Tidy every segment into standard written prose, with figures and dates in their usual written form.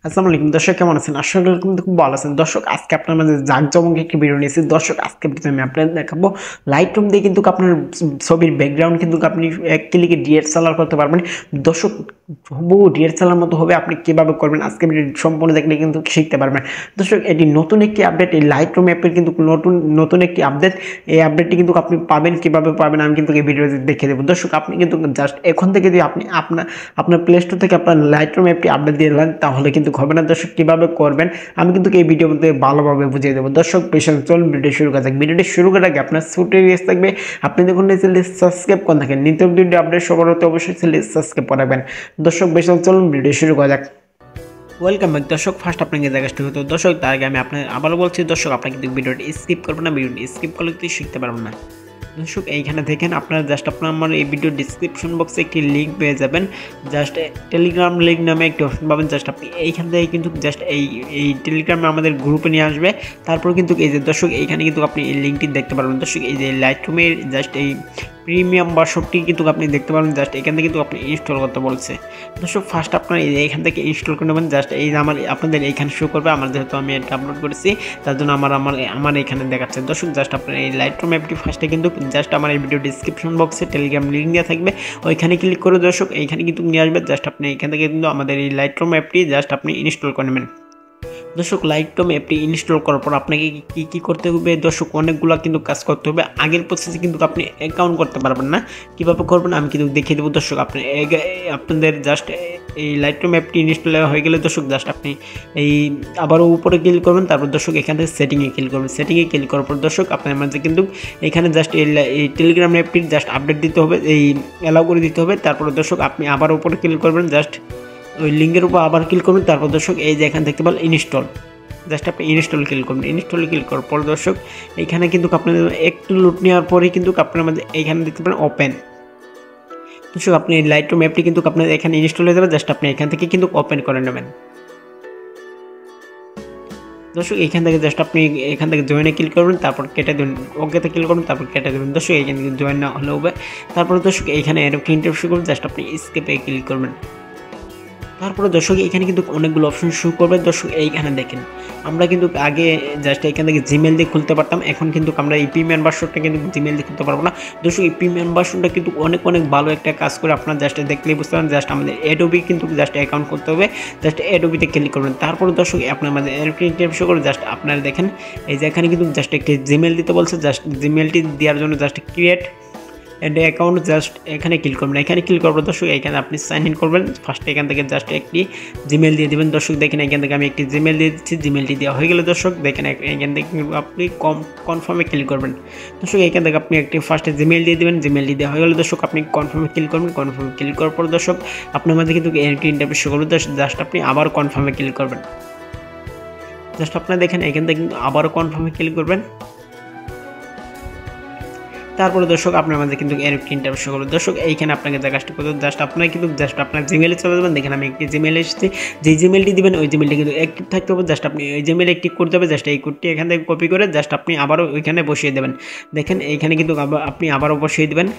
আসসালামু আলাইকুম দর্শক, কেমন আছেন? আশা করি খুব ভালো আছেন। দর্শক, আজকে আপনার মাঝে জাঁকজমক একটি ভিডিও নিয়েছি। দর্শক, আজকে ভিডিওতে আমি আপনাদের দেখাবো লাইট রুম দিয়ে কিন্তু আপনার ছবির ব্যাকগ্রাউন্ড কিন্তু আপনি এক ক্লিকে ডিএসএলআর করতে পারবেন। দর্শক, হুবহু ডিএসএলআর মতো হবে। আপনি কিভাবে করবেন আজকে ভিডিও সম্পূর্ণ দেখলে কিন্তু শিখতে পারবেন। দর্শক, এটি নতুন একটি আপডেট, এই লাইট রুম অ্যাপের কিন্তু নতুন একটি আপডেট। এই আপডেটটি কিন্তু আপনি পাবেন, কিভাবে পাবেন আমি কিন্তু এই ভিডিওতে দেখে দেবো। দর্শক, আপনি কিন্তু জাস্ট এখন থেকে যদি আপনি আপনার প্লে স্টোর থেকে আপনার লাইট রুম অ্যাপটি আপডেট দিয়ে দেন তাহলে কিন্তু হবে না। দর্শক, কিভাবে করবেন আমি কিন্তু এই ভিডিওর মধ্যে ভালোভাবে বুঝিয়ে দেবো। দর্শক, পেশেন্স চলুন ভিডিও শুরু করা যাক। ভিডিওটি শুরু করার আগে আপনার ছোটো রিকোয়েস্ট থাকবে, আপনি দেখুন চ্যানেলটি সাবস্ক্রাইব করে থাকেন, নিত্য ভিডিও আপডেট সবার হতে অবশ্যই চ্যানেলটি সাবস্ক্রাইব করে রাখবেন। দর্শক, পেশেন্স চলুন ভিডিও শুরু করা যাক। ওয়েলকাম ব্যাক দর্শক, ফার্স্ট আপনাকে জায়গাটা হতো। দর্শক, তার আগে আমি আপনার আবারও বলছি, দর্শক আপনি কিন্তু ভিডিওটি স্কিপ করবেন না, ভিডিওটি স্কিপ করলে কিন্তু শিখতে পারবেন না। দর্শক, এইখানে দেখেন আপনারা জাস্ট আপনার আমার এই ভিডিও ডিসক্রিপশন বক্সে একটি লিঙ্ক পেয়ে যাবেন। জাস্ট টেলিগ্রাম লিঙ্ক নামে একটি অপশন পাবেন। জাস্ট আপনি এইখান থেকে কিন্তু জাস্ট এই টেলিগ্রামে আমাদের গ্রুপে নিয়ে আসবে। তারপর কিন্তু এই যে দর্শক, এইখানে কিন্তু আপনি এই লিঙ্কটি দেখতে পারবেন। দর্শক, এই যে লাইট রুমের জাস্ট এই প্রিমিয়াম ভার্সনটি কিন্তু আপনি দেখতে পারবেন। জাস্ট এখান থেকে কিন্তু আপনি ইনস্টল করতে বলছে। দর্শক, ফার্স্ট আপনার এইখান থেকে ইনস্টল করে নেবেন। জাস্ট এই যে আপনাদের এইখানে শো করবে, আমার যেহেতু আমি এটা আপলোড করেছি তার জন্য আমার এখানে দেখাচ্ছে। দর্শক, জাস্ট আপনার এই লাইট রুম অ্যাপটি ফার্স্টে কিন্তু জাস্ট আমার এই ভিডিও ডিসক্রিপশন বক্সে টেলিগ্রাম লিঙ্ক দেওয়া থাকবে, ওইখানে ক্লিক করে দর্শক এইখানে কিন্তু নিয়ে আসবে। জাস্ট আপনি এখান থেকে কিন্তু আমাদের এই লাইট রুম অ্যাপটি জাস্ট আপনি ইনস্টল করে নেবেন। দর্শক, লাইট রুম অ্যাপটি ইনস্টল করার পর আপনাকে কী করতে হবে দর্শক, অনেকগুলো কিন্তু কাজ করতে হবে। আগের প্রসেসে কিন্তু আপনি অ্যাকাউন্ট করতে পারবেন না, কীভাবে করবেন আমি কিন্তু দেখিয়ে দেবো। দর্শক, আপনাদের জাস্ট এই লাইট রুম অ্যাপটি ইনস্টল হয়ে গেলে দর্শক জাস্ট আপনি এই আবারও উপরে ক্লিক করবেন। তারপর দর্শক এখান থেকে সেটিংয়ে ক্লিক করবেন। সেটিংয়ে ক্লিক করার পর দর্শক আপনার মাঝে কিন্তু এখানে জাস্ট এই টেলিগ্রাম অ্যাপটির জাস্ট আপডেট দিতে হবে, এই অ্যালাউ করে দিতে হবে। তারপরে দর্শক আপনি আবার উপরে ক্লিক করবেন, জাস্ট ওই লিঙ্কের উপর আবার ক্লিক করবেন। তারপর দর্শক এই যে এখানে দেখতে পাবেন ইনস্টল, জাস্ট আপনি ইনস্টল ক্লিক করবেন। ইনস্টলে ক্লিক করার পর দর্শক এইখানে কিন্তু আপনাদের একটু লোড নেওয়ার পরেই কিন্তু আপনার মধ্যে এইখানে দেখতে পাবেন ওপেন। দর্শক, আপনি এই লাইট রুম অ্যাপটি কিন্তু আপনাদের এখানে ইনস্টল হয়ে যাবে। জাস্ট আপনি এখান থেকে কিন্তু ওপেন করে নেবেন। দর্শক, এইখান থেকে জাস্ট আপনি এখান থেকে জয়েনে ক্লিক করবেন, তারপর কেটে দেবেন, ওকেতে ক্লিক করবেন, তারপর কেটে দেবেন। দর্শক, এইখানে কিন্তু জয়েন না হলে হবে। তারপর দর্শক এইখানে এরকম ইন্টারভিউ করবেন, জাস্ট আপনি স্কেপে ক্লিক করবেন। তারপরে দর্শক এখানে কিন্তু অনেকগুলো অপশন শো করবে। দর্শক, এইখানে দেখেন আমরা কিন্তু আগে জাস্ট এখান থেকে জিমেল দিয়ে খুলতে পারতাম, এখন কিন্তু আমরা এই প্রিমিয়াম ভার্সনটা কিন্তু জিমেল দিয়ে খুলতে পারবো না। দর্শক, এই প্রিমিয়াম ভার্সনটা কিন্তু অনেক ভালো একটা কাজ করে, আপনারা জাস্ট দেখলেই বুঝতে পারেন। জাস্ট আমাদের অ্যাডোবি কিন্তু জাস্ট অ্যাকাউন্ট করতে হবে, জাস্ট অ্যাডোবিতে ক্লিক করবেন। তারপরে দর্শক আপনার মাঝে ইন্টারভিউ শো করে, জাস্ট আপনারা দেখেন এই যে এখানে কিন্তু জাস্ট একটি জিমেল দিতে বলছে। জাস্ট জিমেলটি দেওয়ার জন্য just create and account just এখানে ক্লিক করবেন। এখানে ক্লিক করবো দর্শক, এখানে আপনি সাইন ইন করবেন। ফার্স্টে এখান থেকে জাস্ট একটি জিমেল দিয়ে দেবেন। দর্শক দেখেন এখান থেকে আমি একটি জিমেল দিয়ে দিচ্ছি। জিমেলটি দেওয়া হয়ে গেলে দর্শক দেখেন এখান থেকে আপনি কনফার্মে ক্লিক করবেন। দর্শক, এখান থেকে আপনি একটি ফার্স্টে জিমেল দিয়ে দেবেন। জিমেলটি দেওয়া হয়ে গেলে দর্শক আপনি কনফার্মে ক্লিক করবেন। কনফার্মে ক্লিক করার পর দর্শক আপনার মধ্যে কিন্তু একটি ইন্টারভিউ শো করবে। জাস্ট আপনি আবার কনফার্মে ক্লিক করবেন। জাস্ট আপনারা দেখেন এখান থেকে কিন্তু আবারও কনফার্মে ক্লিক করবেন। তারপরে দর্শক আপনার মাঝে কিন্তু এরকম ইন্টারভিউ শো করবে। দর্শক, এইখানে আপনাকে যে কাজটা করতে জাস্ট আপনারা কিন্তু জাস্ট আপনার জিমেলে চলে যাবেন। দেখেন আমি একটি জিমেলে এসেছি, যে জিমেলটি দিবেন ওই জিমেলটি কিন্তু অ্যাক্টিভ থাকতে হবে। জাস্ট আপনি ওই জিমেলে একটি করতে হবে। জাস্ট এই কোডটি এখান থেকে কপি করে জাস্ট আপনি আবারও ওইখানে বসিয়ে দেবেন। দেখেন এইখানে কিন্তু আপনি আবারও বসিয়ে দেবেন।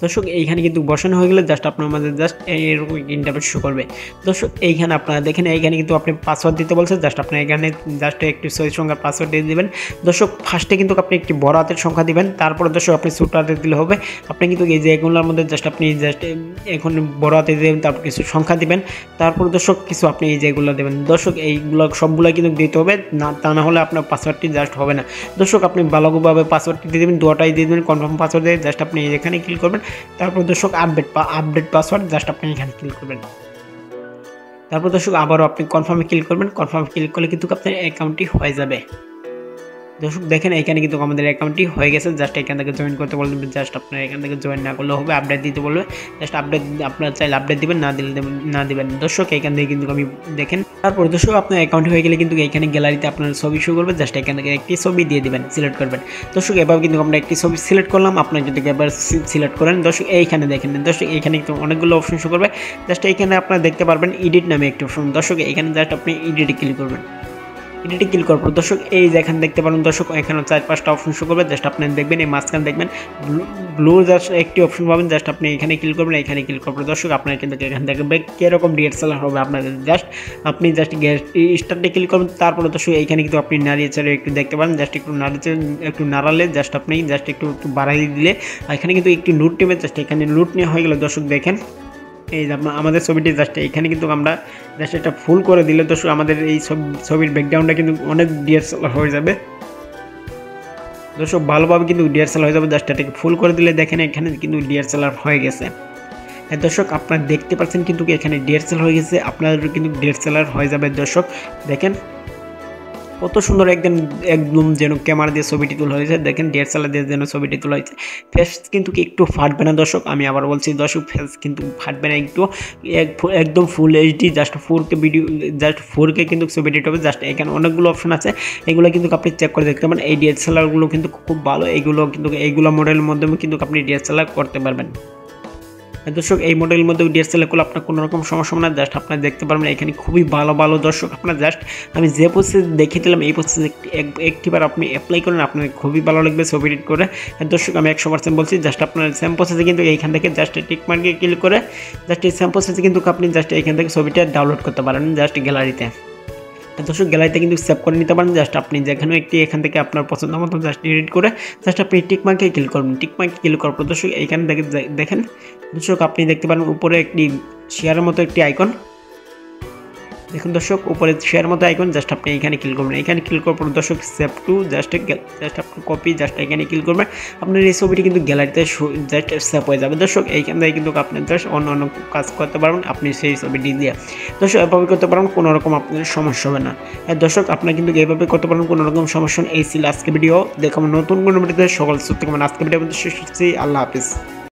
দর্শক, এইখানে কিন্তু বসানো হয়ে গেলে জাস্ট আপনার মাঝে জাস্ট এরকম ইন্টারভিউ শো করবে। দর্শক, এইখানে আপনারা দেখেন এইখানে কিন্তু আপনি পাসওয়ার্ড দিতে বলছে। জাস্ট আপনি এখানে জাস্ট একটি সই সংখ্যার পাসওয়ার্ড দিয়ে দেবেন। দর্শক, ফার্স্টে কিন্তু আপনি একটি বড় হাতের সংখ্যা দিবেন, তারপরে দর্শক আপনি ছোট হাতে দিলে হবে। আপনি কিন্তু এই যে এগুলোর মধ্যে জাস্ট আপনি জাস্ট এখন বড় হাতে দেবেন, তারপর কিছু সংখ্যা দিবেন, তারপর দর্শক কিছু আপনি এই যেগুলো দেবেন। দর্শক, এইগুলো সবগুলো কিন্তু দিতে হবে, না তা না হলে আপনার পাসওয়ার্ডটি জাস্ট হবে না। দর্শক, আপনি ভালোভাবে পাসওয়ার্ডটি দিয়ে দেবেন, দুটাই দিয়ে দেবেন। কনফার্ম পাসওয়ার্ড দিয়ে জাস্ট আপনি এখানে ক্লিক করবেন। তারপর দর্শক আপডেট পাসওয়ার্ড জাস্ট আপনি এখানে ক্লিক করবেন। তারপর দর্শক আবারও আপনি কনফার্মে ক্লিক করবেন। কনফার্মে ক্লিক করলে কিন্তু আপনার অ্যাকাউন্টটি হয়ে যাবে। দর্শক দেখেন এখানে কিন্তু আমাদের অ্যাকাউন্টটি হয়ে গেছে। জাস্ট এখান থেকে জয়েন করতে বলবেন। জাস্ট আপনার এখান থেকে জয়েন না করলেও হবে, আপডেট দিতে বলবে। জাস্ট আপডেট আপনারা চাইলে আপডেট দিবেন, না দিবেন। দর্শক, এখান থেকে কিন্তু আমি দেখেন তারপর দর্শক আপনার অ্যাকাউন্ট হয়ে গেলে কিন্তু এইখানে গ্যালারিতে আপনার ছবি শো করবে। জাস্ট এখান থেকে একটি ছবি দিয়ে দিবেন, সিলেক্ট করবেন। দর্শক, এবার কিন্তু আমরা একটি ছবি সিলেক্ট করলাম। আপনার যদি এবার সিলেক্ট করেন দর্শক এইখানে দেখেন, দর্শক এইখানে কিন্তু অনেকগুলো অপশন শো করবে। জাস্ট এইখানে আপনারা দেখতে পারবেন এডিট নামে একটি অপশন। দর্শক, এখানে জাস্ট আপনি এডিটে ক্লিক করবেন। এডিটে ক্লিক করার পর দর্শক এই যে এখানে দেখতে পারেন দর্শক, এখানে 4-5টা অপশন শো করবে। জাস্ট আপনি দেখবেন এই মাঝখানে দেখবেন ব্লু জাস্ট একটি অপশন পাবেন। জাস্ট আপনি এখানে ক্লিক করবেন, এখানে ক্লিক করার পর দর্শক আপনার কিন্তু এখানে দেখবেন কীরকম ডিএসএলআর হবে আপনাদের। আপনি জাস্ট স্টার্টে ক্লিক করবেন, তারপরে দর্শক এইখানে কিন্তু আপনি নাড়িয়ে চাড়িয়ে একটু দেখতে পারেন। জাস্ট একটু নাড়ালে জাস্ট আপনি জাস্ট একটু বাড়াই দিলে এখানে কিন্তু একটু লুট নেবে। জাস্ট এখানে লুট নিয়ে হয়ে গেল দর্শক। দেখেন এই যে আমাদের ছবিটি জাস্ট এখানে কিন্তু আমরা জাস্ট এটা ফুল করে দিলে দর্শক আমাদের এই ছবির ব্যাকগ্রাউন্ডটা কিন্তু অনেক ডিএসএলআর হয়ে যাবে দর্শক, ভালোভাবে কিন্তু ডিএসএলআর হয়ে যাবে। জাস্ট এটাকে ফুল করে দিলে দেখেন এখানে কিন্তু ডিএসএলআর হয়ে গেছে। হ্যাঁ দর্শক, আপনারা দেখতে পাচ্ছেন কিন্তু এখানে ডিএসএলআর হয়ে গেছে, আপনাদেরও কিন্তু ডিএসএলআর হয়ে যাবে দর্শক। দেখেন কত সুন্দর একদম যেন ক্যামেরা দিয়ে ছবিটি তোলা হয়েছে। দেখেন ডিএসএলআর দিয়ে যেন ছবিটি তোলা হয়েছে। ফেস কিন্তু একটু ফাটবে না দর্শক, আমি আবার বলছি দর্শক, ফেস কিন্তু ফাটবে না একটু, একদম full HD just 4K video, just 4K কিন্তু ছবিটি হবে। জাস্ট এখানে অনেকগুলো অপশন আছে, এগুলো কিন্তু আপনি চেক করে দেখতে পারেন। এই ডিএসএলআরগুলো কিন্তু খুব ভালো, এইগুলো মডেলের মাধ্যমে কিন্তু আপনি ডিএসএলআর করতে পারবেন দর্শক। এই মডেলের মধ্যে ডিএসএলআর করলে আপনার কোনো রকম সমস্যা না। জাস্ট আপনারা দেখতে পারবেন এখানে খুবই ভালো দর্শক। আপনার জাস্ট আমি যে প্রসেস দেখিয়ে দিলাম এই প্রসেস একটিবার আপনি অ্যাপ্লাই করেন, আপনার খুবই ভালো লাগবে ছবি এডিট করে। দর্শক আমি 100% বলছি, জাস্ট আপনার সেম প্রসেসে কিন্তু এইখান থেকে জাস্ট টিক মার্কে ক্লিক করে জাস্ট এই সেম প্রসেসে কিন্তু আপনি জাস্ট এইখান থেকে ছবিটা ডাউনলোড করতে পারেন জাস্ট গ্যালারিতে। দর্শক গ্যালারিতে কিন্তু সেভ করে নিতে পারেন। জাস্ট আপনি যেখানে একটি এখান থেকে আপনার পছন্দ মতো জাস্ট এডিট করে জাস্ট আপনি টিকমার্কে ক্লিক করবেন। টিকমার্কে ক্লিক করার পর দর্শক এইখানে দেখেন দর্শক আপনি দেখতে পারেন উপরে একটি শেয়ারের মতো একটি আইকন। দেখুন দর্শক উপরে শেয়ার মতো আইকন, জাস্ট আপনি এখানে ক্লিক করবেন। এখানে ক্লিক করার পর দর্শক সেভ টু জাস্ট আপনি কপি জাস্ট এখানে ক্লিক করবেন। আপনার এই ছবিটি কিন্তু গ্যালারিতে জাস্ট সেভ হয়ে যাবে দর্শক। এইখান থেকে কিন্তু আপনি জাস্ট অন্য কাজ করতে পারবেন আপনি সেই ছবিটি দিয়ে দর্শক, এভাবে করতে পারেন, কোনো রকম আপনাদের সমস্যা হবে না। দর্শক আপনার কিন্তু এইভাবে করতে পারেন, কোনো রকম সমস্যা নেই। এই ছিল আজকে ভিডিও, দেখাবো নতুন কোনো ভিডিওতে। সকল সুস্থ থাকবেন। আজকে ভিডিও শেষ করছি, আল্লাহ হাফিজ।